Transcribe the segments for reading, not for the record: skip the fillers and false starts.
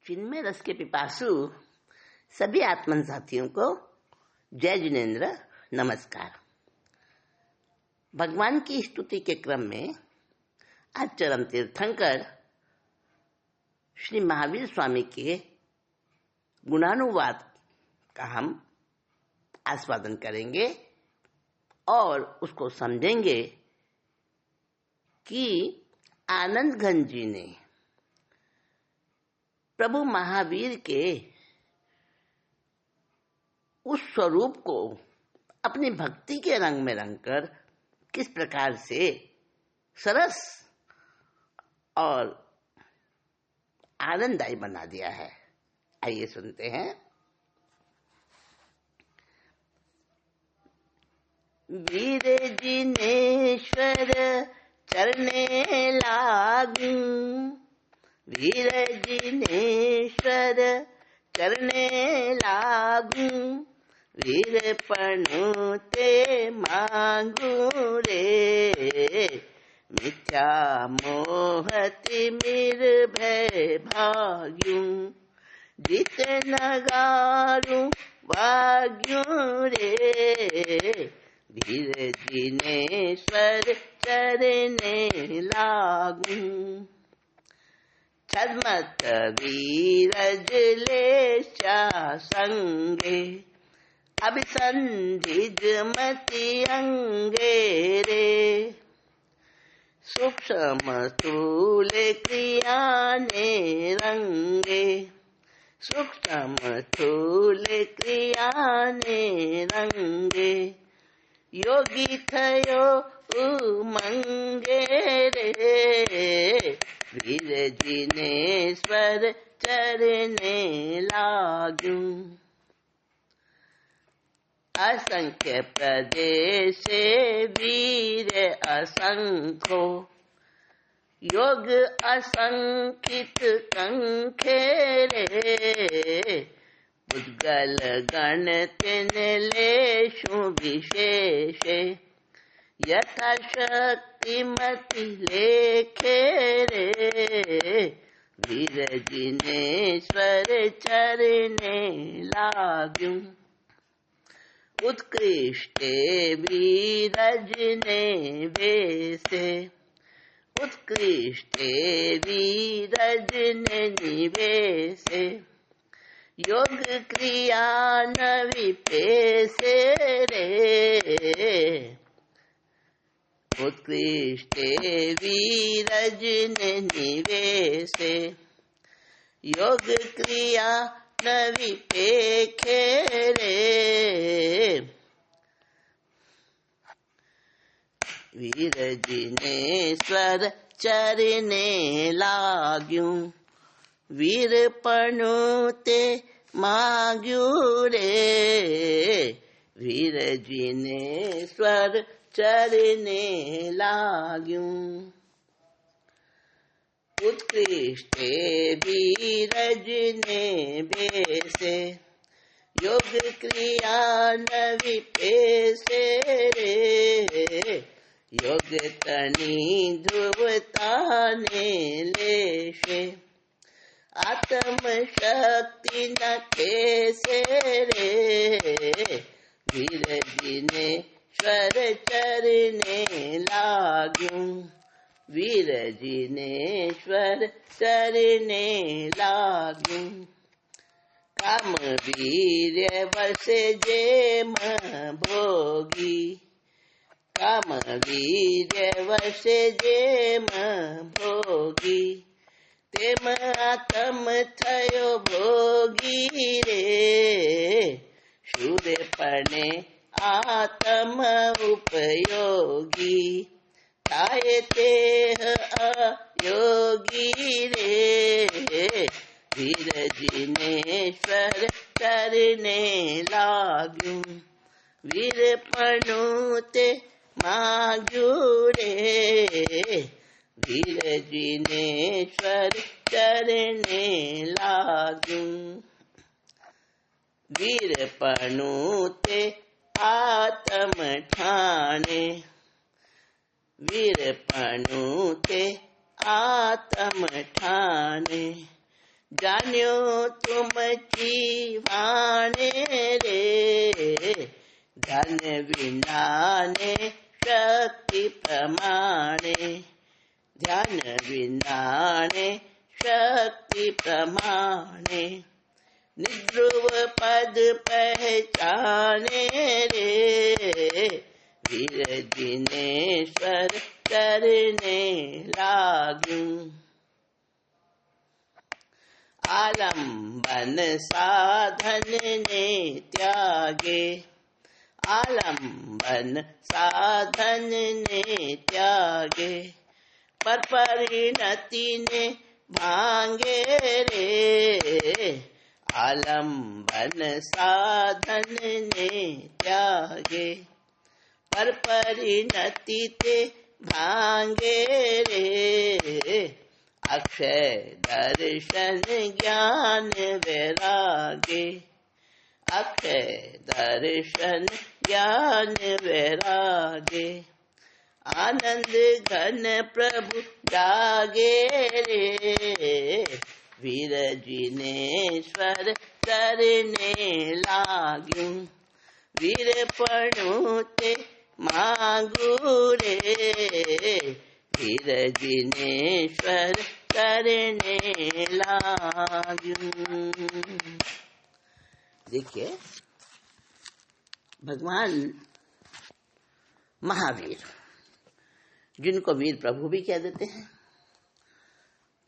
चिन्मय रस के पिपासु सभी आत्मन साथियों को जय जिनेन्द्र, नमस्कार। भगवान की स्तुति के क्रम में आज चरम तीर्थंकर श्री महावीर स्वामी के गुणानुवाद का हम आस्वादन करेंगे और उसको समझेंगे कि आनंद घन जी ने प्रभु महावीर के उस स्वरूप को अपनी भक्ति के रंग में रंगकर किस प्रकार से सरस और आनंददायी बना दिया है। आइए सुनते हैं। वीर जिनेश्वर चरणे लागू, वीर जिनेश्वर चरणे लागू, वीरपणु ते मांगू रे, मिथ्या मोहति निर्भय भाग्यू, जित नगारू भाग्यू रे, वीर जिनेश्वर चरणे लागू। छद्मत वीरज लेशा संगे, अभिसंधिज मति अंगे रे, सूक्ष्म स्थूल क्रिया ने रंगे, सूक्ष्म स्थूल क्रिया ने रंगे, योगी थयो उमंगे रे, वीर जिनेश्वर चरणे लागू। असंख्य प्रदेश वीर असंख्यो, योग असंखित कंखे रे, उद्गल गण तिन लेशु विशेषे, यथाशक्ति मति लेखे रे, वीर जिनेश्वर चरणे लागू। उत्कृष्टे वीरज ने वेसे, उत्कृष्टे वीरज ने निवेसे, योग क्रिया न विपेसे रे, उत्कृष्टे वीरज ने निवेसे, योग क्रिया न विपेखे रे, वीर जिनेश्वर चरणे लागू, वीरपणु ते मांग्यू रे, वीर जिनेश्वर चरणे लागू। उत्कृष्टे वीरज ने बेसे, योग क्रिया न विपेसे रे, योग तनि ध्रुवता ने लेशे, आत्म शक्ति न खेसे रे, वीर जिनेश्वर चरणे लागू, वीर जिनेश्वर चरणे लागू। काम वीर्य वर्षे जेम भोगी, काम वीर्य वर्षे जेम भोगी, तेम आत्म थयो भोगी रे, शूरपणे आत्म उपयोगी, ताये तेह अयोगी रे, वीर जिनेश्वर चरणे लागू, वीरपणु ते मांग्यू रे, वीर जिनेश्वर चरणे लागू। वीरपणु ते आत्म ठाणे, वीरपणु ते आत्म ठाणे, जान्यो तुम जीवाने रे, धन विनाने शक्ति प्रमाणे, ध्यान विनाने शक्ति प्रमाणे, निध्रुव पद पहचाने रे, वीर जिनेश्वर करने लागूं। आलम्बन साधन ने त्यागे, आलम्बन साधन ने त्यागे, पर परिणति ने भांगे रे, आलम्बन साधन ने त्यागे, पर परिणति ते भांगे रे, अक्षय दर्शन ज्ञान वैरागे, अक्षय दर्शन ज्ञान वैरागे, आनंद घन प्रभु जागे रे, वीर जिनेश्वर करने लागूं। वीर पणुते मांगू रे, वीर जिनेश्वर करने लागूं। देखिए, भगवान महावीर, जिनको वीर प्रभु भी कह देते हैं,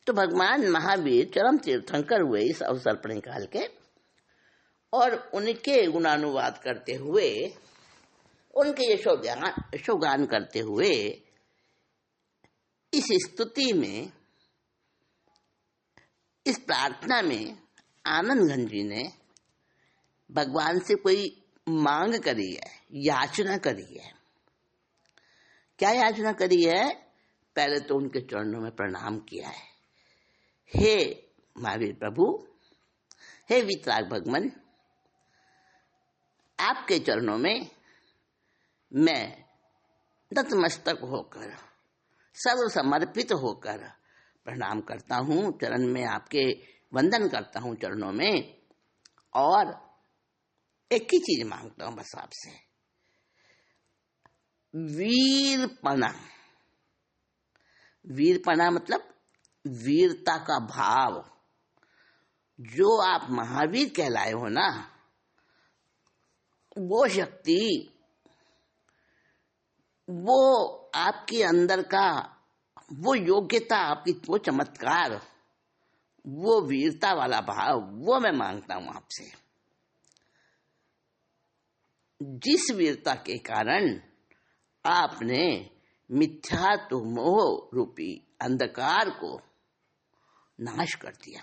तो भगवान महावीर चरम तीर्थंकर हुए इस अवसर पर निकाल के, और उनके गुणानुवाद करते हुए, उनके यशोगान करते हुए, इस स्तुति में, इस प्रार्थना में आनंद घन जी ने भगवान से कोई मांग करी है, याचना करी है। क्या याचना करी है? पहले तो उनके चरणों में प्रणाम किया है। हे महावीर प्रभु, हे वीतराग भगवान, आपके चरणों में मैं नतमस्तक होकर, सर्व समर्पित होकर प्रणाम करता हूँ, चरण में आपके वंदन करता हूँ चरणों में, और एक ही चीज मांगता हूँ बस आपसे, वीरपना। वीरपना मतलब वीरता का भाव। जो आप महावीर कहलाए हो ना, वो शक्ति, वो आपके अंदर का वो योग्यता, आपकी वो चमत्कार, वो वीरता वाला भाव, वो मैं मांगता हूं आपसे। जिस वीरता के कारण आपने मिथ्यात्व मोह रूपी अंधकार को नाश कर दिया।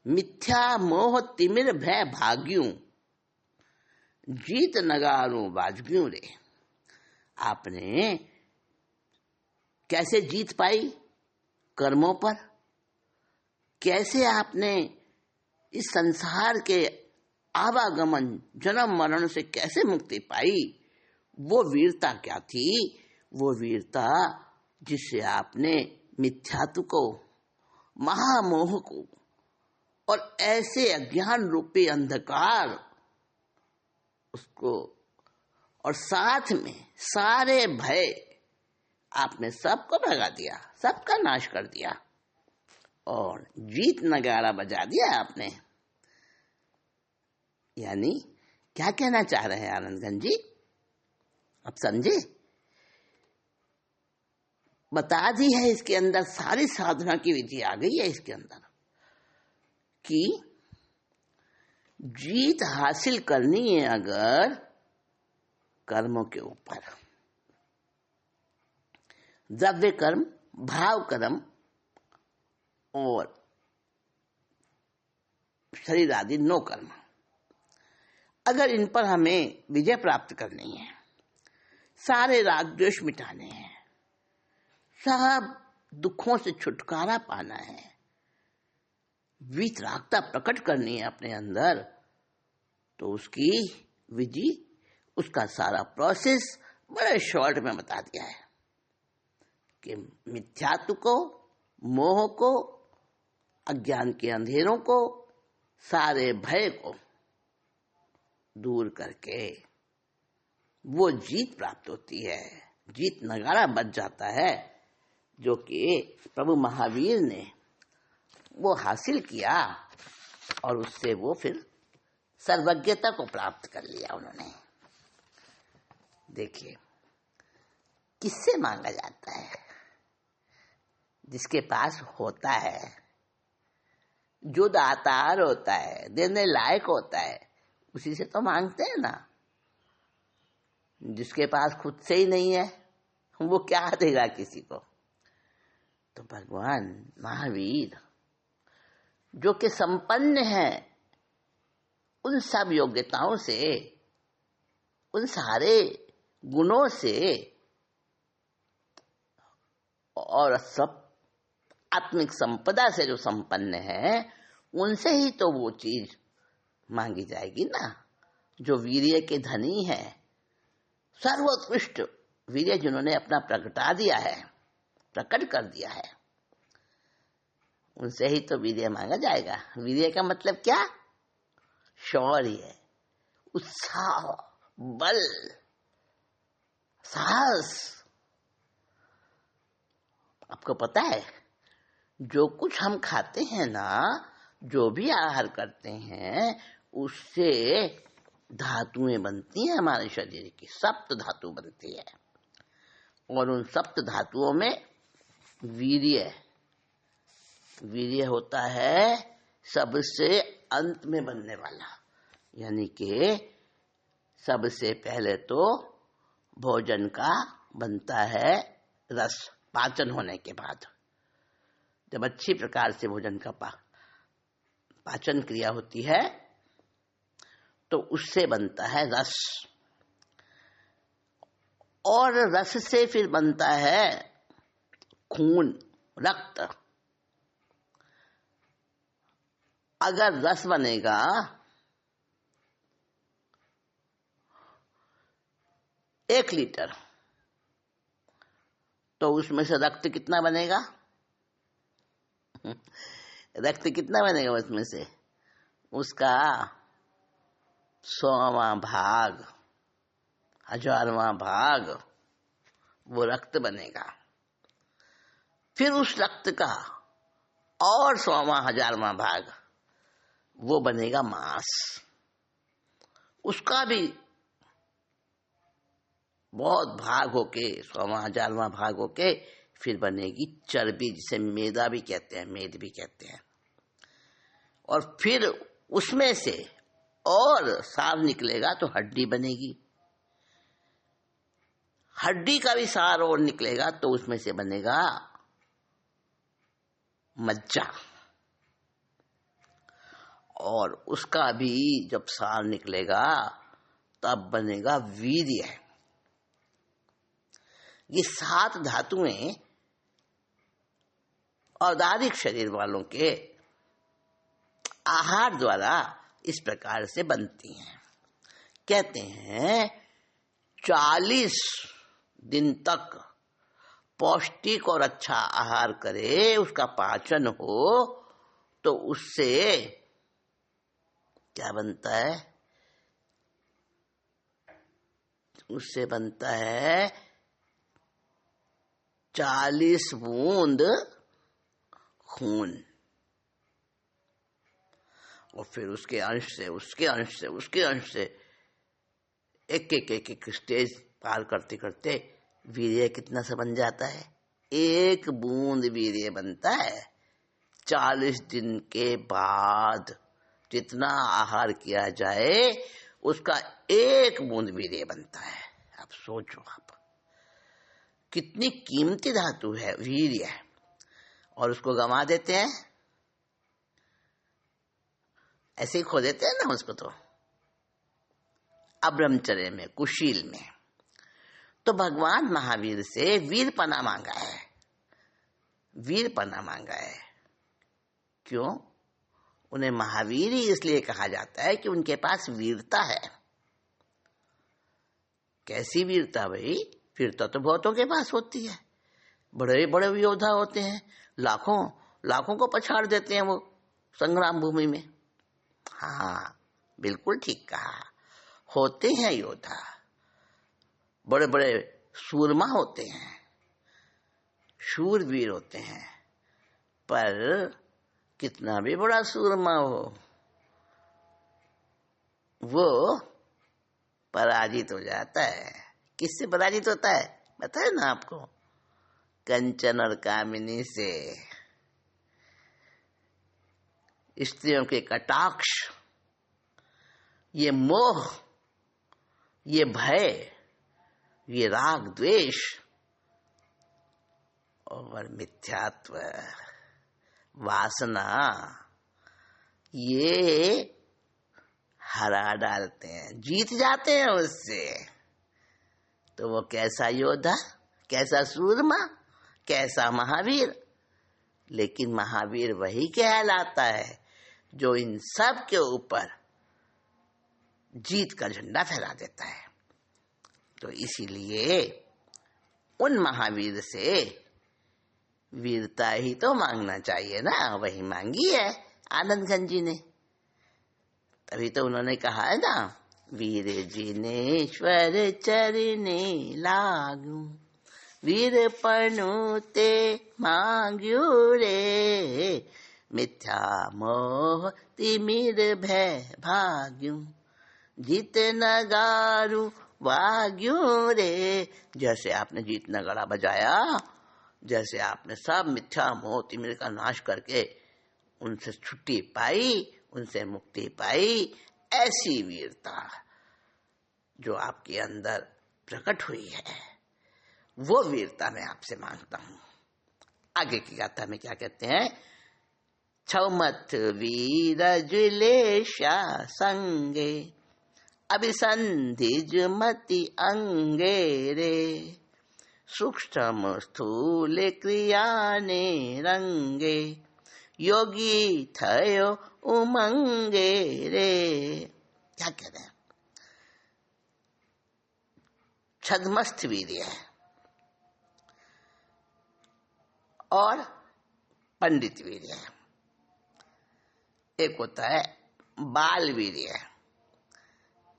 मिथ्या मोह तिमिर भय भाग्यूं, जीत नगारों बाजग्यूं रे। आपने कैसे जीत पाई कर्मों पर? कैसे आपने इस संसार के आवागमन, जन्म मरण से कैसे मुक्ति पाई? वो वीरता क्या थी? वो वीरता जिससे आपने मिथ्यात्व को, महामोह को, और ऐसे अज्ञान रूपी अंधकार उसको, और साथ में सारे भय, आपने सबको भगा दिया, सबका नाश कर दिया, और जीत नगाड़ा बजा दिया आपने। यानी क्या कहना चाह रहे हैं आनंदगंज जी? अब समझे? बता दी है इसके अंदर, सारी साधना की विधि आ गई है इसके अंदर, कि जीत हासिल करनी है अगर कर्मों के ऊपर, द्रव्य कर्म, भाव कर्म और शरीर आदि 9 कर्म, अगर इन पर हमें विजय प्राप्त करनी है, सारे राग द्वेष मिटाने हैं, सब दुखों से छुटकारा पाना है, वीतरागता प्रकट करनी है अपने अंदर, तो उसकी विधि, उसका सारा प्रोसेस बड़े शॉर्ट में बता दिया है कि मिथ्यात्व को, मोह को अज्ञान के अंधेरों को, सारे भय को दूर करके वो जीत प्राप्त होती है। जीत नगाड़ा बज जाता है, जो कि प्रभु महावीर ने वो हासिल किया और उससे वो फिर सर्वज्ञता को प्राप्त कर लिया उन्होंने। देखिए, किससे मांगा जाता है? जिसके पास होता है, जो दातार होता है, देने लायक होता है, उसी से तो मांगते हैं ना। जिसके पास खुद से ही नहीं है, वो क्या देगा किसी को? तो भगवान महावीर जो कि संपन्न है उन सब योग्यताओं से, उन सारे गुणों से, और सब आत्मिक संपदा से जो संपन्न है, उनसे ही तो वो चीज मांगी जाएगी ना। जो वीर्य के धनी है, सर्वोत्कृष्ट वीर्य जिन्होंने अपना प्रकटा दिया है, प्रकट कर दिया है, उनसे ही तो वीर्य मांगा जाएगा। वीर्य का मतलब क्या? शौर्य, उत्साह, बल, साहस। आपको पता है, जो कुछ हम खाते हैं ना, जो भी आहार करते हैं, उससे धातुएं बनती हैं हमारे शरीर की, सप्त धातु बनती है। और उन सप्त धातुओं में वीर्य होता है सबसे अंत में बनने वाला। यानी कि सबसे पहले तो भोजन का बनता है रस, पाचन होने के बाद। जब अच्छी प्रकार से भोजन का पाचन क्रिया होती है तो उससे बनता है रस, और रस से फिर बनता है खून, रक्त। अगर रस बनेगा एक लीटर, तो उसमें से रक्त कितना बनेगा? रक्त कितना बनेगा उसमें से? उसका 100वां भाग, 1000वां भाग वो रक्त बनेगा। फिर उस रक्त का और 100वां 1000वां भाग वो बनेगा मांस। उसका भी बहुत भाग होके, 100वां 1000वां भाग होके फिर बनेगी चर्बी, जिसे मेदा भी कहते हैं, मेद भी कहते हैं। और फिर उसमें से और सार निकलेगा तो हड्डी बनेगी। हड्डी का भी सार और निकलेगा तो उसमें से बनेगा मज्जा। और उसका भी जब सार निकलेगा तब बनेगा वीर्य। ये 7 धातुएं औदारिक शरीर वालों के आहार द्वारा इस प्रकार से बनती हैं। कहते हैं 40 दिन तक पौष्टिक और अच्छा आहार करे, उसका पाचन हो, तो उससे क्या बनता है? उससे बनता है 40 बूंद खून। और फिर उसके अंश से, उसके अंश से, उसके अंश से एक स्टेज पार करते करते वीर्य कितना सा बन जाता है? 1 बूंद वीर्य बनता है। 40 दिन के बाद जितना आहार किया जाए उसका 1 बूंद वीर्य बनता है। आप सोचो, आप कितनी कीमती धातु है वीर्य, और उसको गंवा देते हैं, ऐसे ही खो देते हैं ना उसको। तो अब्रह्मचर्य में, कुशील में तो भगवान महावीर से वीरपना मांगा है, वीरपना मांगा है। क्यों? उन्हें महावीर ही इसलिए कहा जाता है कि उनके पास वीरता है। कैसी वीरता भाई? वीरता तो बहुतों के पास होती है। बड़े बड़े योद्धा होते हैं, लाखों लाखों को पछाड़ देते हैं वो संग्राम भूमि में। हाँ, बिल्कुल ठीक कहा। होते हैं योद्धा, बड़े बड़े सूरमा होते हैं, शूरवीर होते हैं, पर कितना भी बड़ा सूरमा हो, वो पराजित हो जाता है। किससे पराजित होता है बताए ना आपको? कंचन और कामिनी से। स्त्रियों के कटाक्ष, ये मोह, ये भय, ये राग द्वेष और मिथ्यात्व, वासना, ये हरा डालते हैं, जीत जाते हैं उससे। तो वो कैसा योद्धा, कैसा सूरमा, कैसा महावीर। लेकिन महावीर वही कहलाता है जो इन सब के ऊपर जीत का झंडा फहरा देता है। तो इसीलिए उन महावीर से वीरता ही तो मांगना चाहिए ना। वही मांगी है आनंद घन जी ने। तभी तो उन्होंने कहा है ना, वीर जिनेश्वर चरने लागू, वीर पनुते मांग्यू रे, मिथ्या मोह तिमिर भय भाग्यू, जीत नगारू वाग्यू रे। जैसे आपने जीत नगाड़ा बजाया, जैसे आपने सब मिथ्या मोह तिमिर का नाश करके उनसे छुट्टी पाई, उनसे मुक्ति पाई, ऐसी वीरता जो आपके अंदर प्रकट हुई है, वो वीरता मैं आपसे मांगता हूं। आगे की गाथा में क्या कहते हैं? छौमत वीर जुलेशा संगे, अभिसंधिज मति अंगे रे, सूक्ष्म स्थूल क्रिया ने रंगे, योगी थयो उमंगे रे। क्या कह रहे हैं? छद्मस्थ वीर्य है और पंडित वीर्य है। एक होता है बाल वीर्य,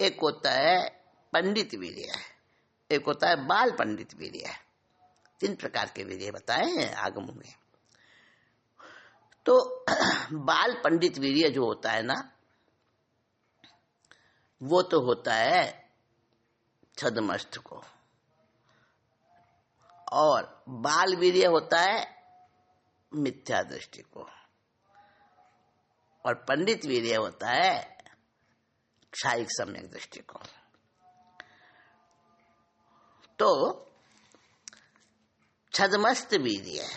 एक होता है पंडित वीर्य, एक होता है बाल पंडित वीर्य। 3 प्रकार के वीर्य बताए हैं आगमों में। तो बाल पंडित वीर्य जो होता है ना, वो तो होता है छद्मस्थ को, और बाल वीर्य होता है मिथ्या दृष्टि को, और पंडित वीर्य होता है क्षायिक सम्यक दृष्टि को। तो छद्मस्थ वीर्य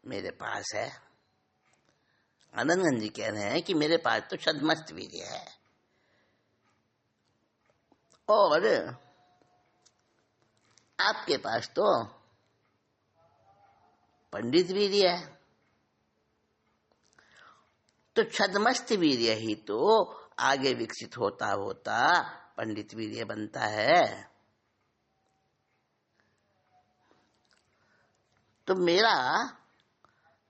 मेरे पास है। आनंद जी कह रहे हैं कि मेरे पास तो छद्मस्थ वीर्य है, और आपके पास तो पंडित वीर्य है। तो छद्मस्थ वीर्य ही तो आगे विकसित होता होता पंडित वीर्य बनता है। तो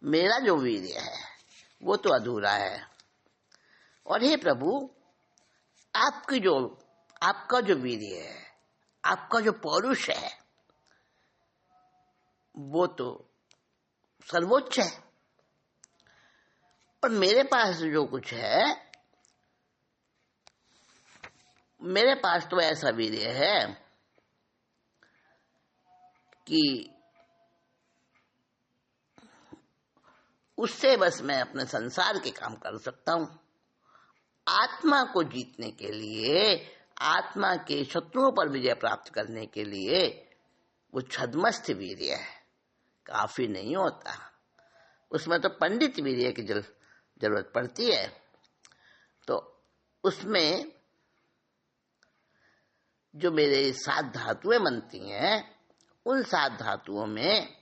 मेरा जो वीर्य है वो तो अधूरा है। और हे प्रभु, आपका जो वीर्य है, आपका जो पौरुष है, वो तो सर्वोच्च है। और मेरे पास जो कुछ है, मेरे पास तो ऐसा वीर्य है कि उससे बस मैं अपने संसार के काम कर सकता हूं। आत्मा को जीतने के लिए, आत्मा के शत्रुओं पर विजय प्राप्त करने के लिए वो छद्मस्थ वीर्य है, काफी नहीं होता। उसमें तो पंडित वीर्य की जरूरत पड़ती है। तो उसमें जो मेरे 7 धातुएं बनती हैं, उन 7 धातुओं में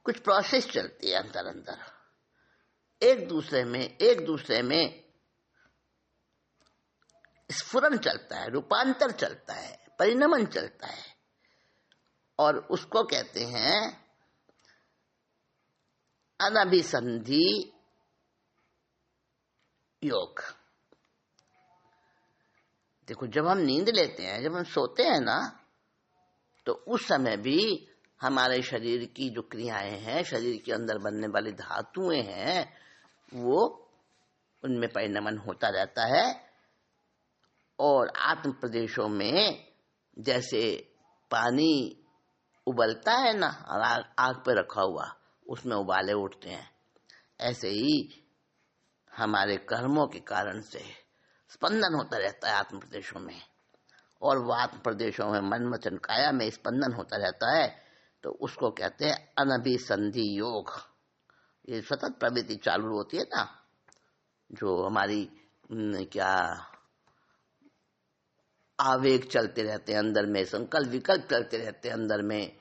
कुछ प्रोसेस चलती है अंदर अंदर, एक दूसरे में स्फुरन चलता है, रूपांतर चलता है, परिणमन चलता है। और उसको कहते हैं अनभिसंधि योग। देखो, जब हम नींद लेते हैं, जब हम सोते हैं ना, तो उस समय भी हमारे शरीर की जो क्रियाएं हैं, शरीर के अंदर बनने वाली धातुएं हैं, वो उनमें परिणमन होता रहता है। और आत्म प्रदेशों में जैसे पानी उबलता है ना, आग पे रखा हुआ, उसमें उबाले उठते हैं, ऐसे ही हमारे कर्मों के कारण से स्पंदन होता रहता है आत्म प्रदेशों में। और वो आत्म प्रदेशों में मन वचन काया में स्पंदन होता रहता है, तो उसको कहते हैं अनभिसंधि योग। ये सतत प्रवृत्ति चालू होती है ना, जो हमारी क्या आवेग चलते रहते हैं अंदर में, संकल्प विकल्प चलते रहते हैं अंदर में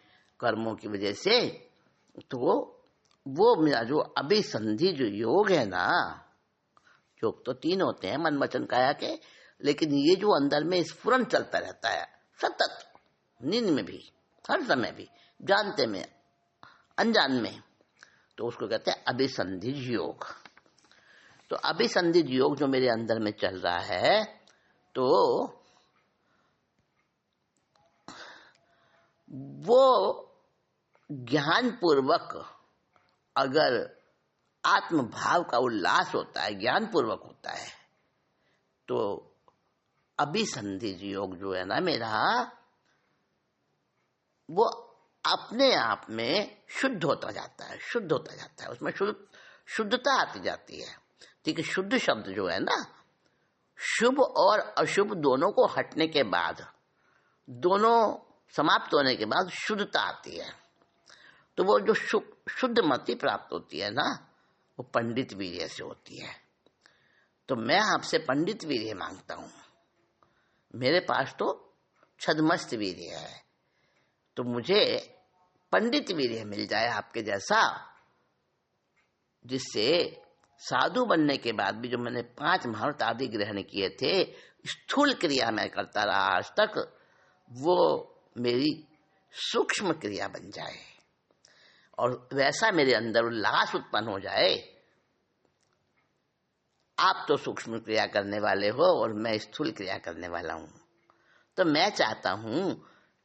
कर्मों की वजह से, तो वो मेरा जो अभिसंधि जो योग है ना, योग तो 3 होते हैं मन वचन काया के, लेकिन ये जो अंदर में स्फुरन चलता रहता है सतत, नींद में भी, हर समय भी, जानते में अनजान में, तो उसको कहते हैं अभिसंधि योग। तो अभिसंधि योग जो मेरे अंदर में चल रहा है, तो वो ज्ञान पूर्वक अगर आत्म भाव का उल्लास होता है, ज्ञान पूर्वक होता है, तो अभिसंधि योग जो है ना मेरा, वो अपने आप में शुद्ध होता जाता है, शुद्ध होता जाता है, उसमें शुद्धता आती जाती है। ठीक है, शुद्ध शब्द जो है ना, शुभ और अशुभ दोनों को हटने के बाद, दोनों समाप्त होने के बाद शुद्धता आती है। तो वो जो शुद्ध मति प्राप्त होती है ना, वो पंडित वीर्य से होती है। तो मैं आपसे पंडित वीर्य मांगता हूं, मेरे पास तो छद्मस्त वीर्य है, तो मुझे पंडित वीर्य मिल जाए आपके जैसा, जिससे साधु बनने के बाद भी जो मैंने 5 महाव्रत आदि ग्रहण किए थे, स्थूल क्रिया मैं करता रहा आज तक, वो मेरी सूक्ष्म क्रिया बन जाए और वैसा मेरे अंदर उल्लास उत्पन्न हो जाए। आप तो सूक्ष्म क्रिया करने वाले हो और मैं स्थूल क्रिया करने वाला हूं, तो मैं चाहता हूं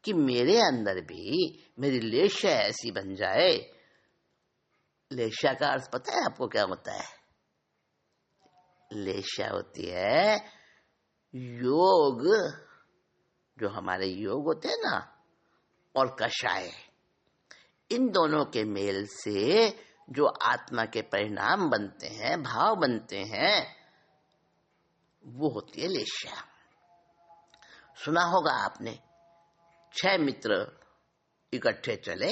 कि मेरे अंदर भी मेरी लेशा ऐसी बन जाए। लेशा का अर्थ पता है आपको क्या होता है? लेशा होती है योग, जो हमारे योग होते हैं ना, और कषाय, इन दोनों के मेल से जो आत्मा के परिणाम बनते हैं, भाव बनते हैं, वो होती है लेशा। सुना होगा आपने, 6 मित्र इकट्ठे चले,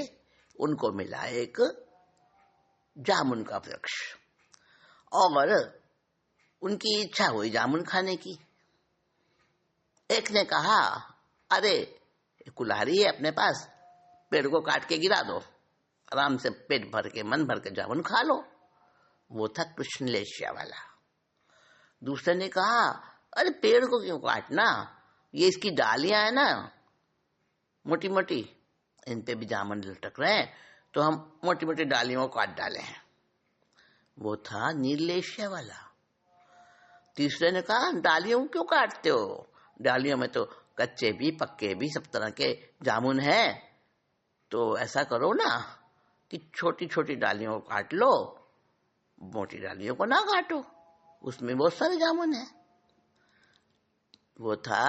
उनको मिला एक जामुन का वृक्ष, और उनकी इच्छा हुई जामुन खाने की। एक ने कहा, अरे कुल्हाड़ी है अपने पास, पेड़ को काट के गिरा दो, आराम से पेट भर के, मन भर के जामुन खा लो। वो था कृष्ण लेशिया वाला। दूसरे ने कहा, अरे पेड़ को क्यों काटना, ये इसकी डालियां है ना मोटी मोटी, इन पे भी जामुन लटक रहे हैं, तो हम मोटी मोटी डालियों को काट डाले हैं। वो था निर्लेशिया वाला। तीसरे ने कहा, डालियों क्यों काटते हो, डालियों में तो कच्चे भी पक्के भी सब तरह के जामुन हैं, तो ऐसा करो ना कि छोटी छोटी डालियों को काट लो, मोटी डालियों को ना काटो, उसमें बहुत सारे जामुन हैं। वो था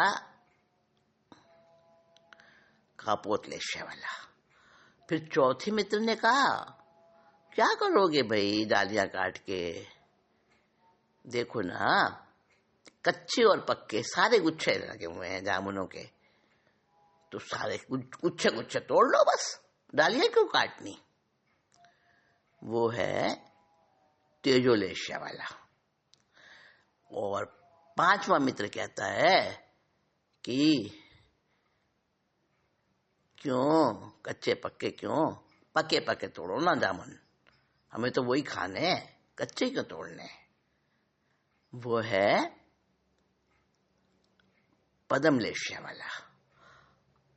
कापोतलेश्य वाला। फिर चौथे मित्र ने कहा, क्या करोगे भाई डालियां काट के, देखो ना कच्चे और पक्के सारे गुच्छे लगे हुए हैं जामुनों के, तो सारे गुच्छे गुच्छे तोड़ लो बस, डालियां क्यों काटनी। वो है तेजोलेशिया वाला। और 5वां मित्र कहता है कि क्यों कच्चे पक्के, क्यों पके पके तोड़ो ना जामुन, हमें तो वही खाने हैं, कच्चे क्यों तोड़ने। वो है पद्मलेशिया वाला।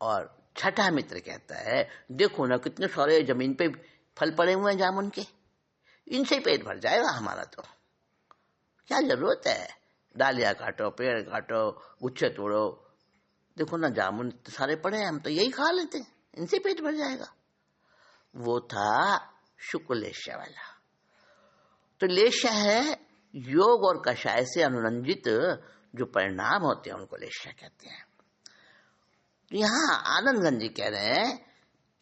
और 6ठा मित्र कहता है, देखो ना कितने सारे जमीन पे फल पड़े हुए हैं जामुन के, इनसे ही पेट भर जाएगा हमारा, तो क्या जरूरत है डालियाँ काटो, पेड़ काटो, गुच्छे तोड़ो। देखो ना जामुन सारे पड़े हैं, हम तो यही खा लेते हैं, इनसे पेट भर जाएगा। वो था शुक्ल लेश्या वाला। तो लेश्या है योग और कषाय से अनुरंजित जो परिणाम होते हैं उनको लेश्या कहते हैं। यहाँ आनंदगंज जी कह रहे हैं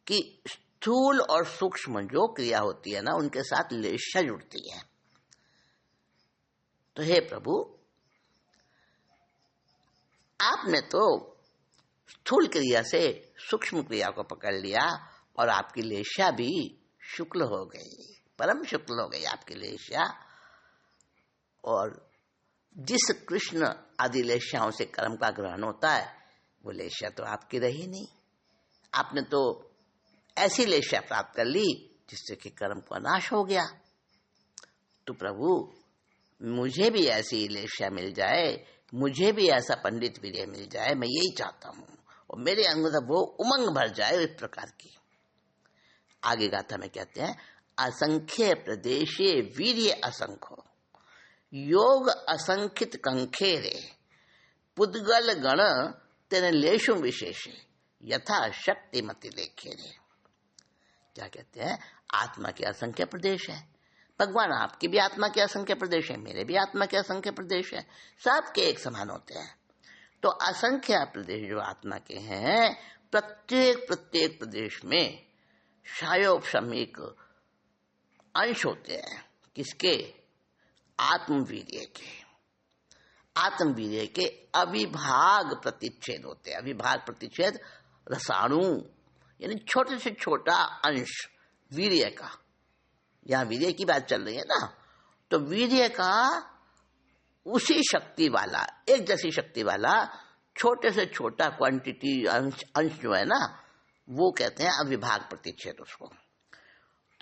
कि स्थूल और सूक्ष्म जो क्रिया होती है ना, उनके साथ लेश्या जुड़ती है। तो हे प्रभु, आपने तो स्थूल क्रिया से सूक्ष्म क्रिया को पकड़ लिया और आपकी लेश्या भी शुक्ल हो गई, परम शुक्ल हो गई आपकी लेश्या। और जिस कृष्ण आदि लेश्याओं से कर्म का ग्रहण होता है वो लेश्या तो आपकी रही नहीं। आपने तो ऐसी लेश्या प्राप्त कर ली जिससे कि कर्म का नाश हो गया। तो प्रभु मुझे भी ऐसी लेश्या मिल जाए, मुझे भी ऐसा पंडित वीर्य मिल जाए, मैं यही चाहता हूँ, और मेरे अंदर वो उमंग भर जाए इस प्रकार की। आगे गाथा में कहते हैं, असंख्य प्रदेशे वीर्य असंख्यो, योग असंख्यित कंखे रे, पुद्गल गण तेने लेशु विशेषे, यथा शक्ति मति लेखे रे। क्या कहते हैं, आत्मा के असंख्य प्रदेश है। भगवान आपकी भी आत्मा के असंख्य प्रदेश है, मेरे भी आत्मा के असंख्य प्रदेश है, सबके एक समान होते हैं। तो असंख्य प्रदेश जो आत्मा के हैं, प्रत्येक प्रदेश में शायोपशमिक अंश होते हैं। किसके? आत्मवीर्य के। आत्मवीर्य के अविभाग प्रतिच्छेद होते हैं। अविभाग प्रतिच्छेद रसाणु, यानी छोटे से छोटा अंश वीर्य का। यहाँ वीर्य की बात चल रही है ना, तो वीर्य का उसी शक्ति वाला, एक जैसी शक्ति वाला छोटे से छोटा क्वांटिटी अंश जो है ना, वो कहते हैं अविभाग प्रतिच्छेद उसको।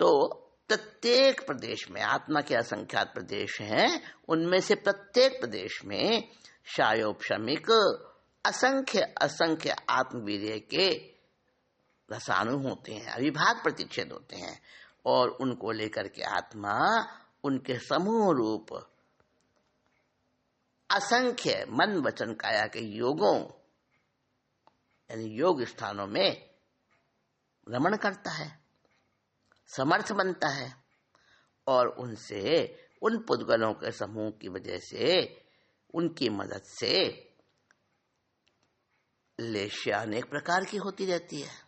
तो प्रत्येक प्रदेश में आत्मा के असंख्यात प्रदेश हैं, उनमें से प्रत्येक प्रदेश में शायोपशमिक असंख्य असंख्य आत्मवीर्य के रसाणु होते हैं, अविभाग प्रतिच्छेद होते हैं, और उनको लेकर के आत्मा उनके समूह रूप असंख्य मन वचन काया के योगों यानी योग स्थानों में रमण करता है, समर्थ बनता है, और उनसे उन पुद्गलों के समूह की वजह से, उनकी मदद से लेश्या अनेक प्रकार की होती रहती है।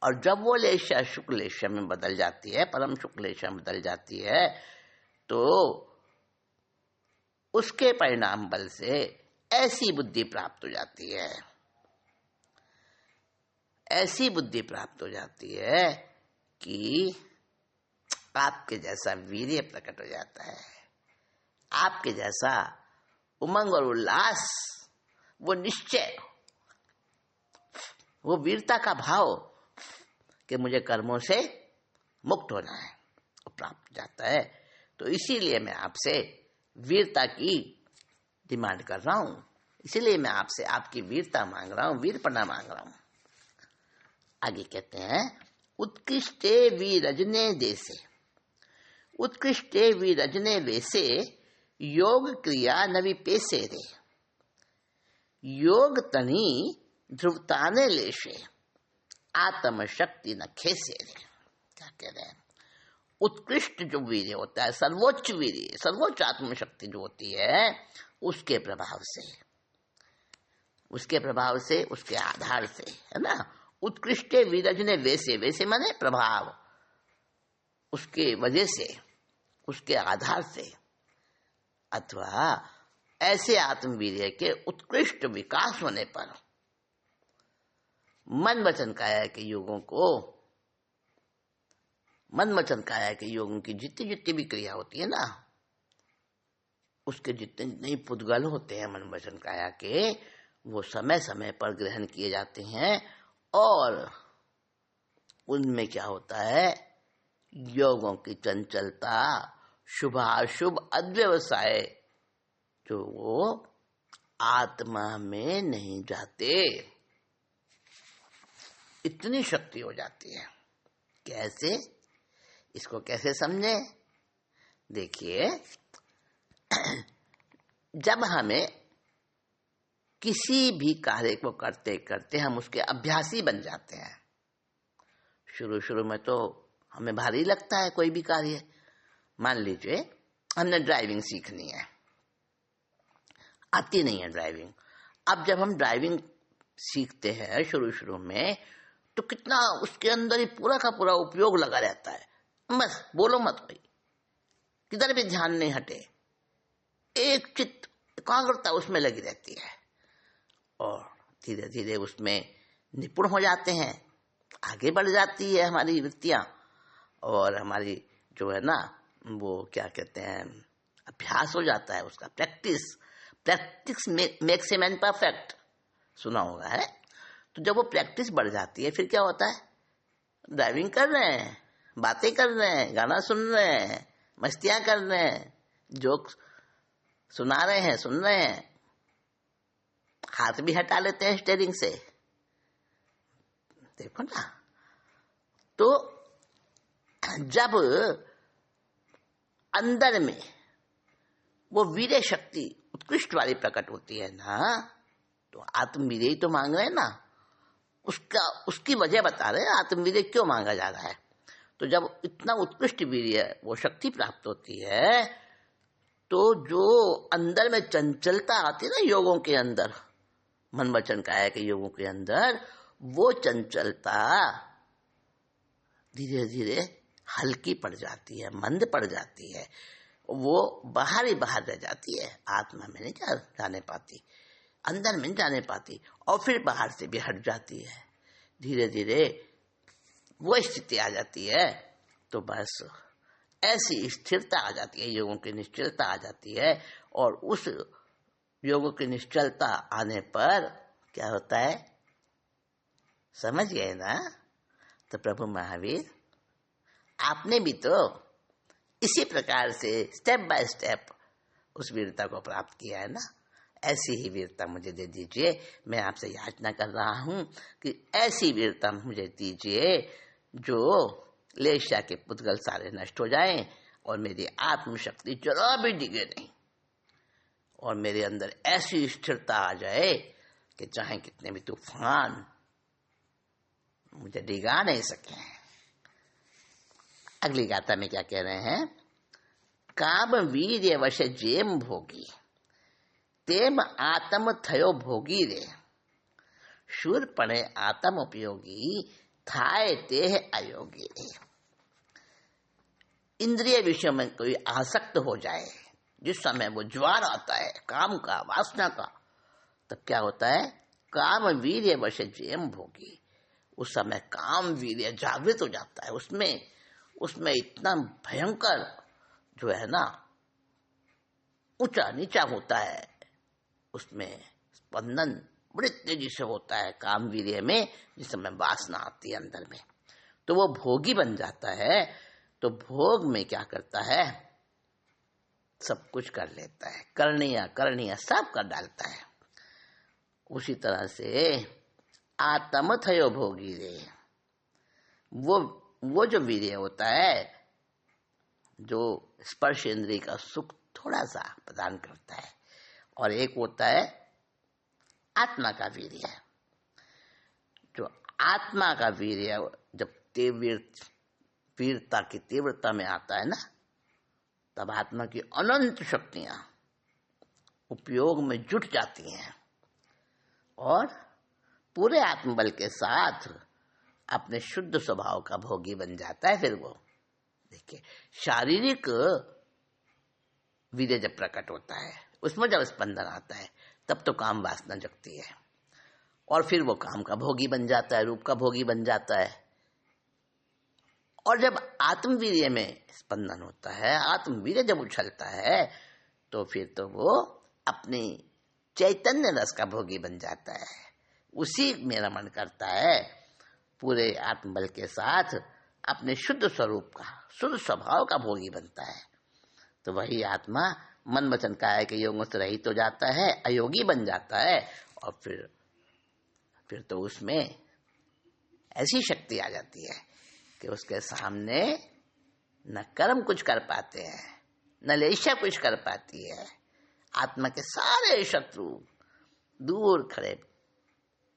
और जब वो लेश्या शुक्ल लेश्या में बदल जाती है, परम शुक्ल लेश्या में बदल जाती है, तो उसके परिणाम बल से ऐसी बुद्धि प्राप्त हो जाती है, ऐसी बुद्धि प्राप्त हो जाती है कि आपके जैसा वीर्य प्रकट हो जाता है, आपके जैसा उमंग और उल्लास, वो निश्चय, वो वीरता का भाव कि मुझे कर्मों से मुक्त होना है, वो प्राप्त हो जाता है। तो इसीलिए मैं आपसे वीरता की डिमांड कर रहा हूं, इसीलिए मैं आपसे आपकी वीरता मांग रहा हूं, वीरपना मांग रहा हूं। आगे कहते हैं, उत्कृष्टे वीरजने देसे, उत्कृष्टे वीरजने वैसे, योग क्रिया नवी पेसे रे, योग तनी ध्रुवताने लेशे, आत्म शक्ति न खेसे रे। क्या कह रहे हैं, उत्कृष्ट जो वीर्य होता है, सर्वोच्च वीर्य, सर्वोच्च आत्मशक्ति जो होती है, उसके प्रभाव से, उसके प्रभाव से, उसके आधार से, है ना। उत्कृष्टे वीरजने वैसे, वैसे माने प्रभाव, उसके वजह से, उसके आधार से, अथवा ऐसे आत्मवीर्य के उत्कृष्ट विकास होने पर मन वचन काया के योगों को, मन वचन काया के योगों की जितनी जितनी भी क्रिया होती है ना, उसके जितने जितने पुद्गल होते हैं मन वचन काया के, वो समय समय पर ग्रहण किए जाते हैं, और उनमें क्या होता है, योगों की चंचलता, शुभाशुभ अव्यवसाय जो वो आत्मा में नहीं जाते, इतनी शक्ति हो जाती है। कैसे? इसको कैसे समझे? देखिए, जब हमें किसी भी कार्य को करते करते हम उसके अभ्यासी बन जाते हैं। शुरू शुरू में तो हमें भारी लगता है कोई भी कार्य। मान लीजिए हमने ड्राइविंग सीखनी है, आती नहीं है ड्राइविंग। अब जब हम ड्राइविंग सीखते हैं शुरू शुरू में, तो कितना उसके अंदर ही पूरा का पूरा उपयोग लगा रहता है। बस बोलो मत, कोई किधर भी ध्यान नहीं हटे, एक चित्त एकाग्रता उसमें लगी रहती है, और धीरे धीरे उसमें निपुण हो जाते हैं। आगे बढ़ जाती है हमारी वृत्तियां, और हमारी जो है ना, वो क्या कहते हैं, अभ्यास हो जाता है उसका। Practice makes a man perfect, सुना होगा है। तो जब वो प्रैक्टिस बढ़ जाती है, फिर क्या होता है, ड्राइविंग कर रहे हैं, बातें कर रहे हैं, गाना सुन रहे हैं, मस्तियां कर रहे हैं, जोक सुना रहे हैं, सुन रहे हैं, हाथ भी हटा लेते हैं स्टीयरिंग से। देखो ना, तो जब अंदर में वो वीर्य शक्ति उत्कृष्ट वाली प्रकट होती है ना, तो आत्मवीर्य ही तो मांग रहे हैं ना, उसकी वजह बता रहे हैं आत्मवीर्य क्यों मांगा जा रहा है। तो जब इतना उत्कृष्ट वीर्य, वो शक्ति प्राप्त होती है, तो जो अंदर में चंचलता आती है ना योगों के अंदर, मन वचन काया के योगों के अंदर, वो चंचलता धीरे धीरे हल्की पड़ जाती है, मंद पड़ जाती है, वो बाहर ही बाहर रह जाती है, आत्मा में नहीं जाने पाती, अंदर में नहीं जाने पाती, और फिर बाहर से भी हट जाती है। धीरे धीरे वो स्थिति आ जाती है, तो बस ऐसी स्थिरता आ जाती है, योगों की निश्चलता आ जाती है। और उस योगों की निश्चलता आने पर क्या होता है, समझ गए ना? तो प्रभु महावीर, आपने भी तो इसी प्रकार से स्टेप बाय स्टेप उस वीरता को प्राप्त किया है ना। ऐसी ही वीरता मुझे दे दीजिए। मैं आपसे याचना कर रहा हूं कि ऐसी वीरता मुझे दीजिए जो लेशा के पुद्गल सारे नष्ट हो जाएं, और मेरी आत्मशक्ति जरा भी डिगे नहीं, और मेरे अंदर ऐसी स्थिरता आ जाए कि चाहे कितने भी तूफान मुझे डिगा नहीं सके। अगली गाथा में क्या कह रहे हैं, काम वीर्य वश जेम भोगी, तेम आत्म थयो भोगी रे, शूर पड़े आत्म उपयोगी, थाए तेह अयोगी रे। इंद्रिय विषयों में कोई आसक्त हो जाए, जिस समय वो ज्वार आता है काम का, वासना का, तब क्या होता है, काम वीर्य वश जेम भोगी। उस समय काम वीर्य जागृत हो जाता है, उसमें इतना भयंकर जो है ना, ऊंचा नीचा होता है, उसमें स्पंदन बड़ी तेजी से होता है काम वीर्य में, जिस समय वासना आती है अंदर में, तो वो भोगी बन जाता है। तो भोग में क्या करता है, सब कुछ कर लेता है, करणीय सब कर डालता है। उसी तरह से आत्म थयो भोगी रे, वो जो वीर्य होता है, जो स्पर्श इंद्रिय का सुख थोड़ा सा प्रदान करता है, और एक होता है आत्मा का वीर्य। जो आत्मा का वीर्य जब वीरता की तीव्रता में आता है ना, तब आत्मा की अनंत शक्तियां उपयोग में जुट जाती हैं, और पूरे आत्मबल के साथ अपने शुद्ध स्वभाव का भोगी बन जाता है। फिर वो देखिए, शारीरिक वीर्य जब प्रकट होता है, उसमें जब स्पंदन आता है, तब तो काम वासना जगती है, और फिर वो काम का भोगी बन जाता है, रूप का भोगी बन जाता है। और जब आत्मवीर्य में स्पंदन होता है, आत्मवीर्य जब उछलता है, तो फिर तो वो अपनी चैतन्य रस का भोगी बन जाता है, उसी में रमण करता है, पूरे आत्मबल के साथ अपने शुद्ध स्वरूप का, शुद्ध स्वभाव का भोगी बनता है। तो वही आत्मा मन वचन काया के योगों से रहित हो जाता है, अयोगी बन जाता है, और फिर तो उसमें ऐसी शक्ति आ जाती है कि उसके सामने न कर्म कुछ कर पाते हैं, न लेशा कुछ कर पाती है। आत्मा के सारे शत्रु दूर खड़े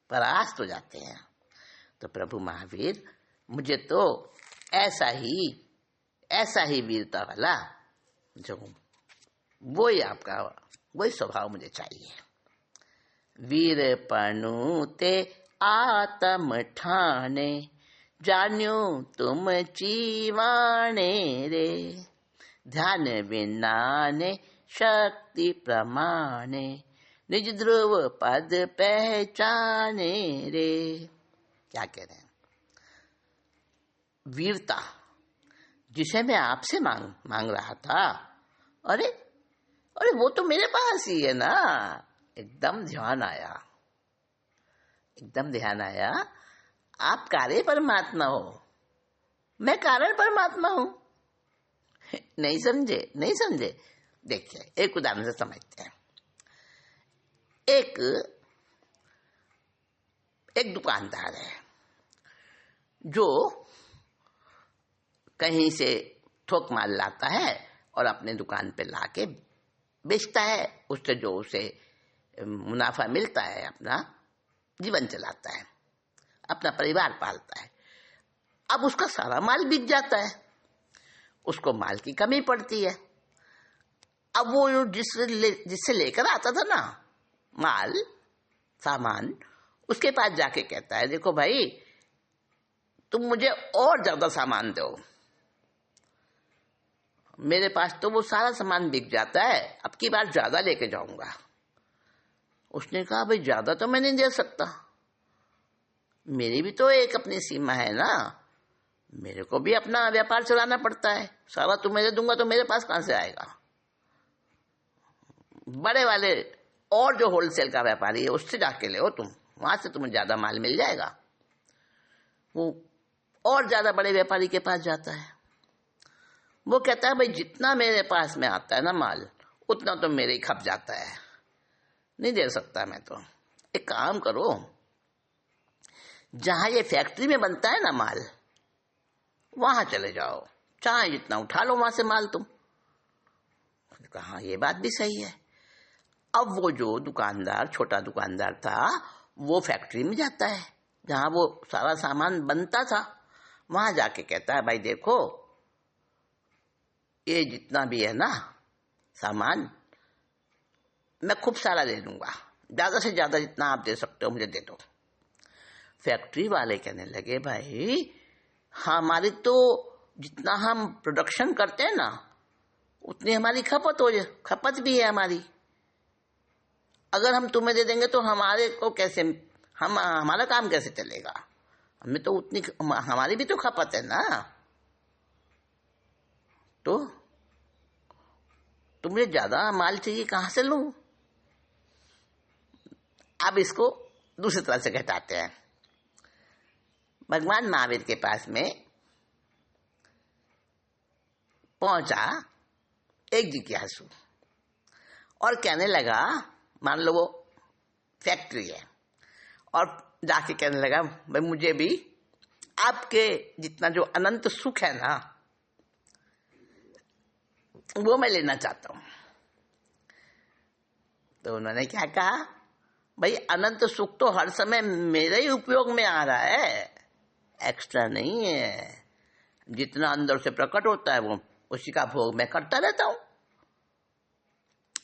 परास्त हो जाते हैं। तो प्रभु महावीर मुझे तो ऐसा ही वीरता वाला जो वही आपका वही स्वभाव मुझे चाहिए। वीर पनुते आत्म ठाने, जान्यो तुम जीवाने रे। ध्यान विनाने शक्ति प्रमाणे, निज ध्रुव पद पहचाने रे। क्या कह रहे हैं? वीरता जिसे मैं आपसे मांग रहा था, अरे वो तो मेरे पास ही है ना। एकदम ध्यान आया, आप कार्य परमात्मा हो, मैं कारण परमात्मा हूं। नहीं समझे? देखिए एक उदाहरण से समझते हैं। एक दुकानदार है जो कहीं से थोक माल लाता है और अपने दुकान पे लाके बेचता है। उससे जो उसे मुनाफा मिलता है अपना जीवन चलाता है, अपना परिवार पालता है। अब उसका सारा माल बिक जाता है, उसको माल की कमी पड़ती है। अब वो जिससे लेकर आता था ना माल सामान, उसके पास जाके कहता है, देखो भाई तुम मुझे और ज्यादा सामान दो, मेरे पास तो वो सारा सामान बिक जाता है, अब की बार ज्यादा लेके जाऊंगा। उसने कहा, भाई ज्यादा तो मैं नहीं दे सकता, मेरी भी तो एक अपनी सीमा है ना, मेरे को भी अपना व्यापार चलाना पड़ता है। सारा तुम्हें दे दूंगा तो मेरे पास कहां से आएगा? बड़े वाले और जो होलसेल का व्यापारी है उससे जाके ले, तुम वहां से तुम्हें ज्यादा माल मिल जाएगा। वो और ज्यादा बड़े व्यापारी के पास जाता है, वो कहता है, भाई जितना मेरे पास में आता है ना माल, उतना तो मेरे ही खप जाता है, नहीं दे सकता मैं तो। एक काम करो, जहां ये फैक्ट्री में बनता है ना माल, वहां चले जाओ, चाहे जितना उठा लो वहां से माल तुम। कहा ये बात भी सही है। अब वो जो दुकानदार, छोटा दुकानदार था, वो फैक्ट्री में जाता है जहां वो सारा सामान बनता था। वहां जाके कहता है, भाई देखो ये जितना भी है ना सामान, मैं खूब सारा दे दूंगा, ज्यादा से ज्यादा जितना आप दे सकते हो मुझे दे दो। फैक्ट्री वाले कहने लगे, भाई हमारी तो जितना हम प्रोडक्शन करते हैं ना उतनी हमारी खपत भी है हमारी। अगर हम तुम्हें दे देंगे तो हमारा काम कैसे चलेगा? हमें तो उतनी, हमारी भी तो खपत है ना। तो तुम्हें ज्यादा माल चाहिए, कहां से लूं? अब इसको दूसरी तरह से घटाते हैं। भगवान महावीर के पास में पहुंचा एक जिज्ञासु और कहने लगा, मान लो वो फैक्ट्री है, और जाके कहने लगा, भाई मुझे भी आपके जितना जो अनंत सुख है ना वो मैं लेना चाहता हूं। तो उन्होंने क्या कहा, भाई अनंत सुख तो हर समय मेरे ही उपयोग में आ रहा है, एक्स्ट्रा नहीं है। जितना अंदर से प्रकट होता है वो उसी का भोग मैं करता रहता हूं।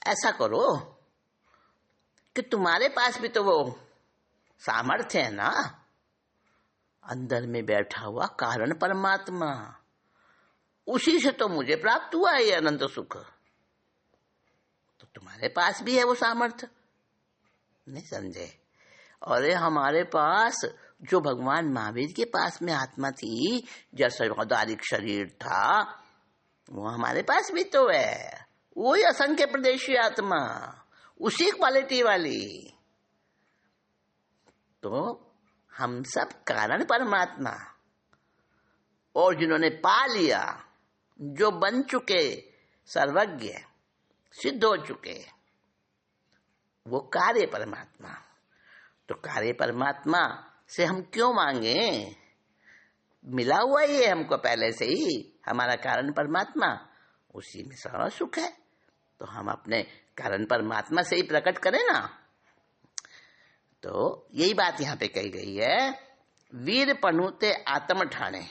ऐसा करो कि तुम्हारे पास भी तो वो सामर्थ्य है ना, अंदर में बैठा हुआ कारण परमात्मा, उसी से तो मुझे प्राप्त हुआ है ये अनंत सुख। तो तुम्हारे पास भी है वो सामर्थ्य, नहीं समझे? और हमारे पास जो भगवान महावीर के पास में आत्मा थी, जैसा औदारिक शरीर था, वो हमारे पास भी तो है, वही असंख्य प्रदेशी आत्मा, उसी क्वालिटी वाली। तो हम सब कारण परमात्मा, और जिन्होंने पा लिया, जो बन चुके, सर्वज्ञ सिद्ध हो चुके, वो कार्य परमात्मा। तो कार्य परमात्मा से हम क्यों मांगे? मिला हुआ ही है हमको पहले से ही, हमारा कारण परमात्मा, उसी में सारा सुख है। तो हम अपने कारण परमात्मा से ही प्रकट करें ना। तो यही बात यहाँ पे कही गई है, वीर पनुते आत्म ठाणे,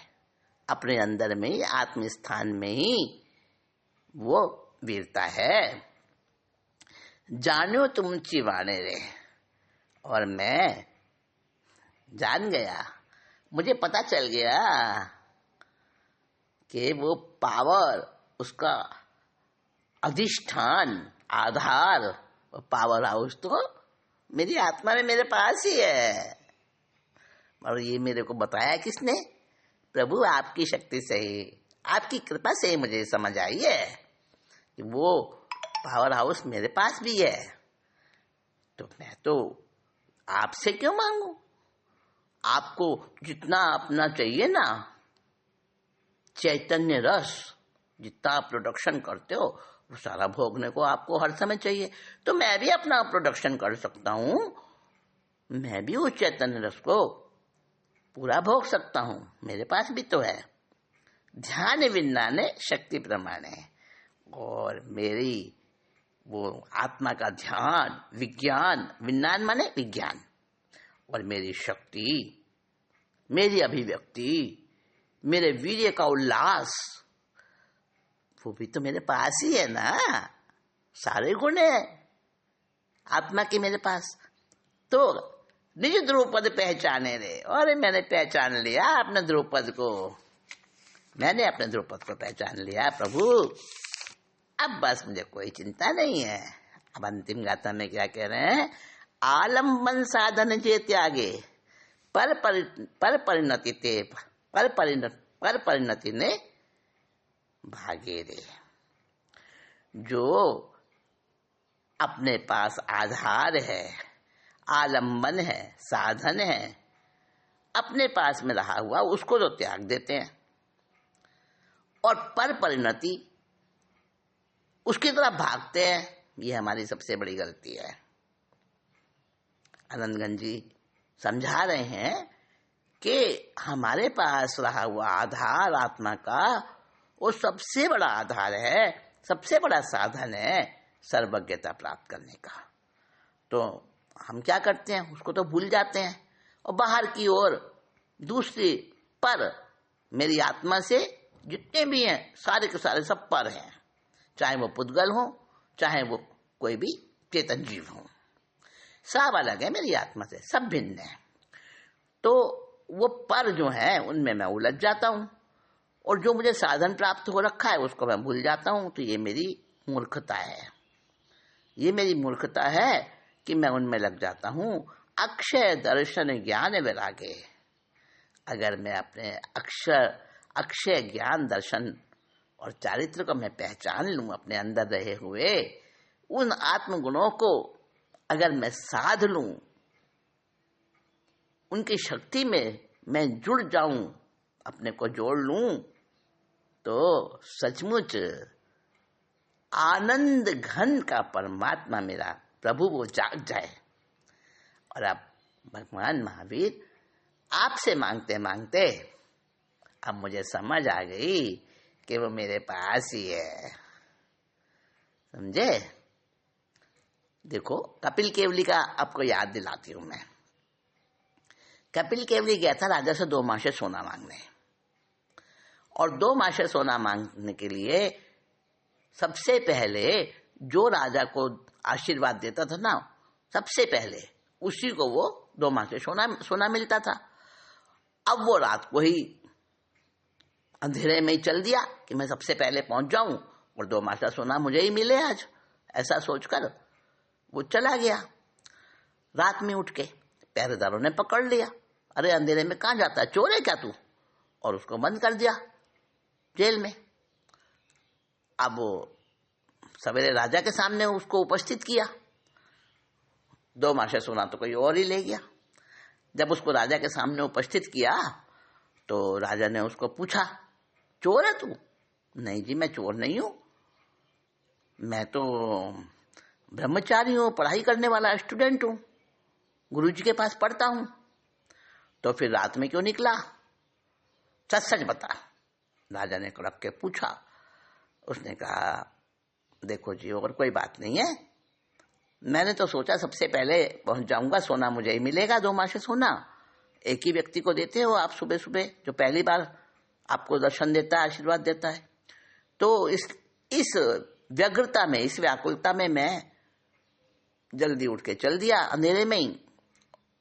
अपने अंदर में ही, आत्म स्थान में ही वो वीरता है। जानो तुम चिवाने रे, और मैं जान गया, मुझे पता चल गया कि वो पावर, उसका अधिष्ठान, आधार, पावर हाउस तो मेरी आत्मा में मेरे पास ही है। और ये मेरे को बताया किसने? प्रभु आपकी शक्ति से ही, आपकी कृपा से ही मुझे समझ आई है कि वो पावर हाउस मेरे पास भी है। तो मैं तो आपसे क्यों मांगू? आपको जितना अपना चाहिए ना, चैतन्य रस जितना आप प्रोडक्शन करते हो, वो सारा भोगने को आपको हर समय चाहिए। तो मैं भी अपना प्रोडक्शन कर सकता हूँ, मैं भी उस चैतन्य रस को पूरा भोग सकता हूँ, मेरे पास भी तो है। ध्यान विज्ञाने शक्ति प्रमाणे, और मेरी वो आत्मा का ध्यान, विज्ञान, विज्ञान माने विज्ञान, और मेरी शक्ति, मेरी अभिव्यक्ति, मेरे वीर्य का उल्लास, वो भी तो मेरे पास ही है ना। सारे गुण है आत्मा के मेरे पास। तो निज ध्रुवपद पहचाने रे, और मैंने पहचान लिया अपने ध्रुवपद को, मैंने अपने ध्रुवपद को पहचान लिया प्रभु। अब बस मुझे कोई चिंता नहीं है। अब अंतिम गाथा में क्या कह रहे हैं? आलम्बन साधन जे त्यागे, पर परिणति ते, पर परिणति ने भागे रे। जो अपने पास आधार है, आलम्बन है, साधन है, अपने पास में रहा हुआ, उसको तो त्याग देते हैं, और पर परिणति उसकी तरफ भागते हैं। ये हमारी सबसे बड़ी गलती है। आनंदगंज जी समझा रहे हैं कि हमारे पास रहा हुआ आधार आत्मा का, वो सबसे बड़ा आधार है, सबसे बड़ा साधन है सर्वज्ञता प्राप्त करने का। तो हम क्या करते हैं? उसको तो भूल जाते हैं, और बाहर की ओर दूसरी पर, मेरी आत्मा से जितने भी हैं सारे के सारे सब पर हैं, चाहे वो पुद्गल हो, चाहे वो कोई भी चेतन जीव हो, सब अलग है मेरी आत्मा से, सब भिन्न है। तो वो पर जो है उनमें मैं उलझ जाता हूँ, और जो मुझे साधन प्राप्त हो रखा है उसको मैं भूल जाता हूँ। तो ये मेरी मूर्खता है, ये मेरी मूर्खता है कि मैं उनमें लग जाता हूँ। अक्षय दर्शन ज्ञान वैरागे, अगर मैं अपने अक्षय ज्ञान, दर्शन और चारित्र को मैं पहचान लूँ, अपने अंदर रहे हुए उन आत्मगुणों को अगर मैं साध लूँ, उनकी शक्ति में मैं जुड़ जाऊं, अपने को जोड़ लूं, तो सचमुच आनंद घन का परमात्मा मेरा प्रभु वो जाग जाए। और अब भगवान महावीर आपसे मांगते मांगते अब मुझे समझ आ गई कि वो मेरे पास ही है। समझे? देखो, कपिल केवली का आपको याद दिलाती हूं मैं। कपिल केवली गया था राजा से 2 माशे सोना मांगने, और 2 माशे सोना मांगने के लिए सबसे पहले जो राजा को आशीर्वाद देता था ना, सबसे पहले उसी को वो 2 माशे सोना मिलता था। अब वो रात को ही अंधेरे में ही चल दिया कि मैं सबसे पहले पहुंच जाऊं और 2 माशा सोना मुझे ही मिले आज, ऐसा सोचकर वो चला गया। रात में उठ के पहरेदारों ने पकड़ लिया, अरे अंधेरे में कहाँ जाता है, चोर है क्या तू? और उसको बंद कर दिया जेल में। अब वो सवेरे राजा के सामने उसको उपस्थित किया, 2 माशे सोना तो कोई और ही ले गया। जब उसको राजा के सामने उपस्थित किया तो राजा ने उसको पूछा, चोर है तू? नहीं जी, मैं चोर नहीं हूं, मैं तो ब्रह्मचारी हूं, पढ़ाई करने वाला स्टूडेंट हूं, गुरुजी के पास पढ़ता हूं। तो फिर रात में क्यों निकला? सच सच बता। राजा ने कड़क के पूछा। उसने कहा, देखो जी, और कोई बात नहीं है, मैंने तो सोचा सबसे पहले पहुंच जाऊंगा, सोना मुझे ही मिलेगा, 2 मासे सोना एक ही व्यक्ति को देते हो आप सुबह सुबह, जो पहली बार आपको दर्शन देता है, आशीर्वाद देता है। तो इस व्यग्रता में, इस व्याकुलता में मैं जल्दी उठ के चल दिया अंधेरे में ही,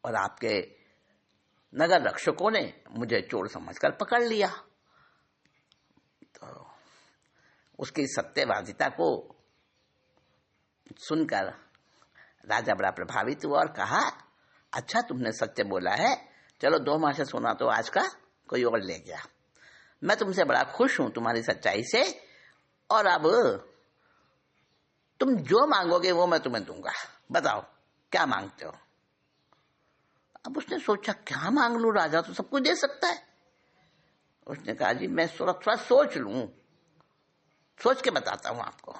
और आपके नगर रक्षकों ने मुझे चोर समझकर पकड़ लिया। तो उसकी सत्यवादिता को सुनकर राजा बड़ा प्रभावित हुआ और कहा, अच्छा तुमने सत्य बोला है, चलो 2 मासे सोना तो आज का कोई और ले गया। मैं तुमसे बड़ा खुश हूं तुम्हारी सच्चाई से, और अब तुम जो मांगोगे वो मैं तुम्हें दूंगा, बताओ क्या मांगते हो। अब उसने सोचा, क्या मांग लूं, राजा तो सब कुछ दे सकता है। उसने कहा, जी मैं थोड़ा सोच लूं, सोच के बताता हूं आपको।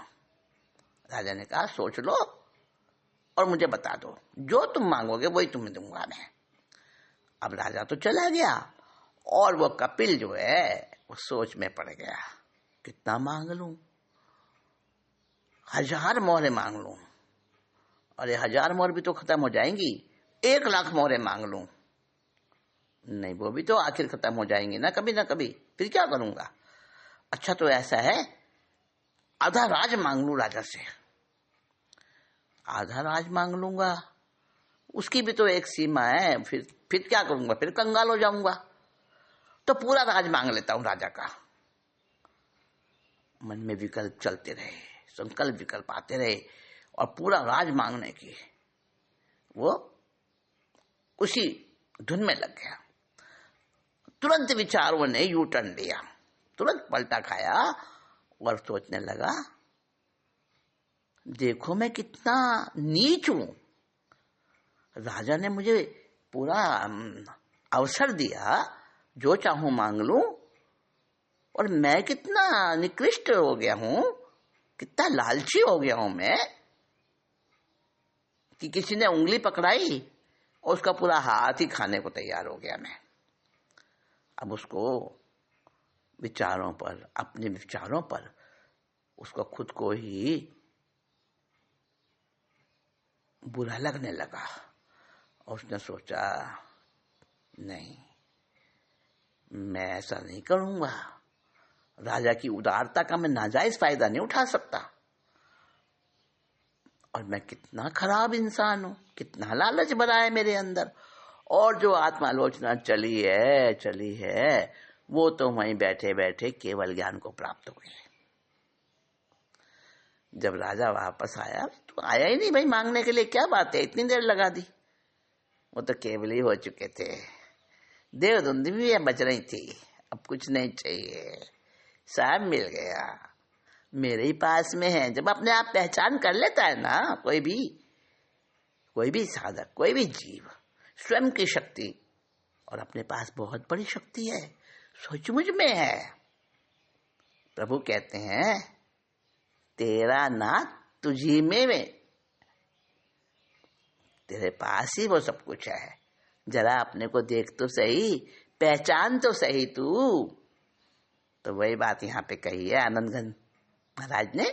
राजा ने कहा, सोच लो और मुझे बता दो, जो तुम मांगोगे वही तुम्हें दूंगा मैं। अब राजा तो चला गया और वो कपिल जो है वो सोच में पड़ गया, कितना मांग लूं, 1000 मोहरें मांग लूं, अरे 1000 मोहर भी तो खत्म हो जाएंगी, 1,00,000 मोहरें मांग लूं, नहीं वो भी तो आखिर खत्म हो जाएंगी ना कभी, फिर क्या करूंगा। अच्छा तो ऐसा है, आधा राज मांग लूं राजा से। आधा राज मांग लूंगा, उसकी भी तो एक सीमा है, फिर क्या करूंगा, फिर कंगाल हो जाऊंगा। तो पूरा राज मांग लेता हूं राजा का। मन में विकल्प चलते रहे, संकल्प विकल्प आते रहे, और पूरा राज मांगने की वो उसी धुन में लग गया। तुरंत विचारों ने यू टर्न लिया, तुरंत पलटा खाया और सोचने लगा, देखो मैं कितना नीच हूं, राजा ने मुझे पूरा अवसर दिया, जो चाहूं मांग लूं, और मैं कितना निकृष्ट हो गया हूं, कितना लालची हो गया हूं मैं, कि किसी ने उंगली पकड़ाई और उसका पूरा हाथ ही खाने को तैयार हो गया मैं। अब उसको विचारों पर, अपने विचारों पर उसको खुद को ही बुरा लगने लगा, और उसने सोचा, नहीं मैं ऐसा नहीं करूंगा, राजा की उदारता का मैं नाजायज फायदा नहीं उठा सकता, और मैं कितना खराब इंसान हूं, कितना लालच भरा है मेरे अंदर, और जो आत्मालोचना चली है वो तो वहीं बैठे बैठे केवल ज्ञान को प्राप्त हुए। जब राजा वापस आया, तो आया ही नहीं भाई मांगने के लिए, क्या बात है इतनी देर लगा दी, वो तो केवल ही हो चुके थे, देव धुंध भी बच रही थी, अब कुछ नहीं चाहिए, सब मिल गया, मेरे ही पास में है। जब अपने आप पहचान कर लेता है ना कोई भी साधक, कोई भी जीव, स्वयं की शक्ति, और अपने पास बहुत बड़ी शक्ति है, सोच मुझ में है। प्रभु कहते हैं, तेरा नाथ तुझी में, तेरे पास ही वो सब कुछ है, जरा अपने को देख तो सही, पहचान तो सही तू। तो वही बात यहाँ पे कही है आनंद घन महाराज ने,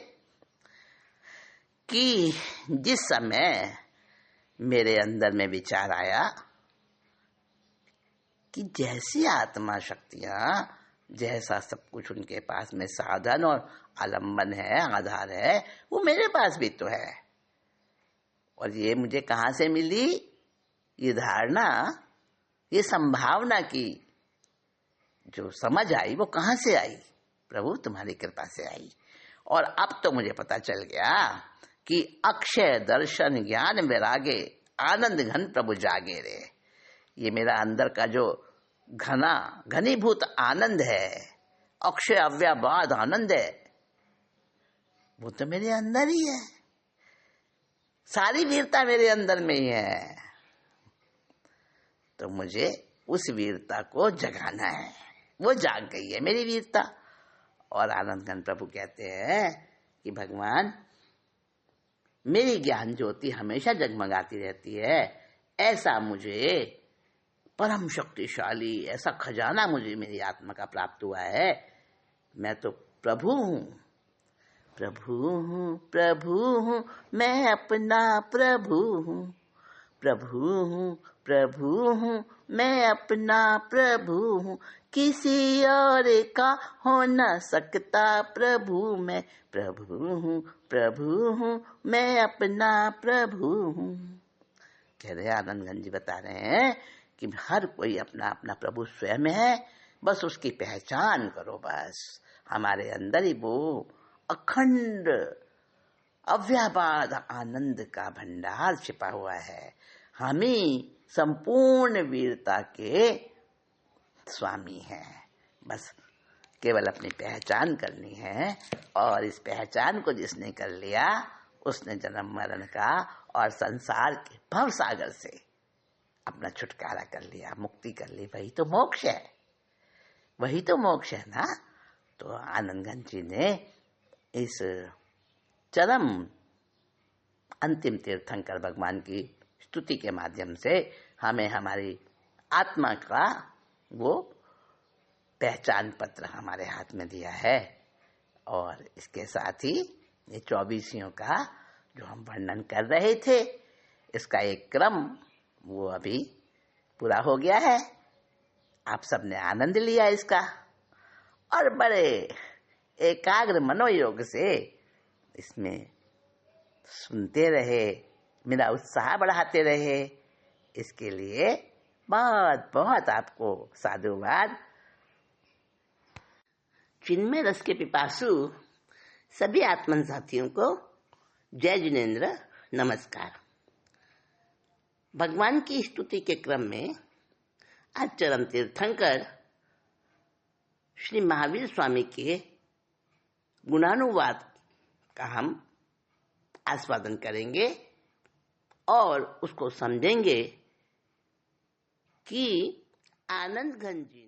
कि जिस समय मेरे अंदर में विचार आया कि जैसी आत्मा शक्तियां, जैसा सब कुछ उनके पास में साधन और आलंबन है, आधार है, वो मेरे पास भी तो है, और ये मुझे कहाँ से मिली, ये धारणा, ये संभावना की जो समझ आई, वो कहाँ से आई, प्रभु तुम्हारी कृपा से आई। और अब तो मुझे पता चल गया कि अक्षय दर्शन ज्ञान वैरागे आनंद घन प्रभु जागे रे। ये मेरा अंदर का जो घनीभूत आनंद है, अक्षय अव्याबाद आनंद है, वो तो मेरे अंदर ही है, सारी वीरता मेरे अंदर में ही है। तो मुझे उस वीरता को जगाना है, वो जाग गई है मेरी वीरता। और आनंद घन प्रभु कहते हैं कि भगवान, मेरी ज्ञान ज्योति हमेशा जगमगाती रहती है, ऐसा मुझे परम शक्तिशाली, ऐसा खजाना मुझे मेरी आत्मा का प्राप्त हुआ है मैं तो प्रभु हूँ, प्रभु हूँ, मैं अपना प्रभु हूँ, प्रभु हूँ, मैं अपना प्रभु हूँ, किसी और का हो न सकता प्रभु मैं, प्रभु हूँ, मैं अपना प्रभु हूँ। कह रहे आनंदगंज जी बता रहे हैं कि हर कोई अपना अपना प्रभु स्वयं है, बस उसकी पहचान करो। बस हमारे अंदर ही वो अखंड अव्यापार आनंद का भंडार छिपा हुआ है। हम ही संपूर्ण वीरता के स्वामी हैं। बस केवल अपनी पहचान करनी है, और इस पहचान को जिसने कर लिया उसने जन्म मरण का और संसार के भव सागर से अपना छुटकारा कर लिया, मुक्ति कर ली। वही तो मोक्ष है, वही तो मोक्ष है ना। तो आनंदगंज जी ने इस चरम अंतिम तीर्थंकर भगवान की स्तुति के माध्यम से हमें हमारी आत्मा का वो पहचान पत्र हमारे हाथ में दिया है। और इसके साथ ही ये 24 का जो हम वर्णन कर रहे थे, इसका एक क्रम वो अभी पूरा हो गया है। आप सबने आनंद लिया इसका, और बड़े एकाग्र मनोयोग से इसमें सुनते रहे, मेरा उत्साह बढ़ाते रहे। इसके लिए बहुत बहुत आपको साधुवाद। चिन्मय रस के पिपासु सभी आत्मन साथियों को जय जिनेन्द्र, नमस्कार। भगवान की स्तुति के क्रम में आज चरम तीर्थंकर श्री महावीर स्वामी के गुणानुवाद का हम आस्वादन करेंगे और उसको समझेंगे कि आनंदगंज जी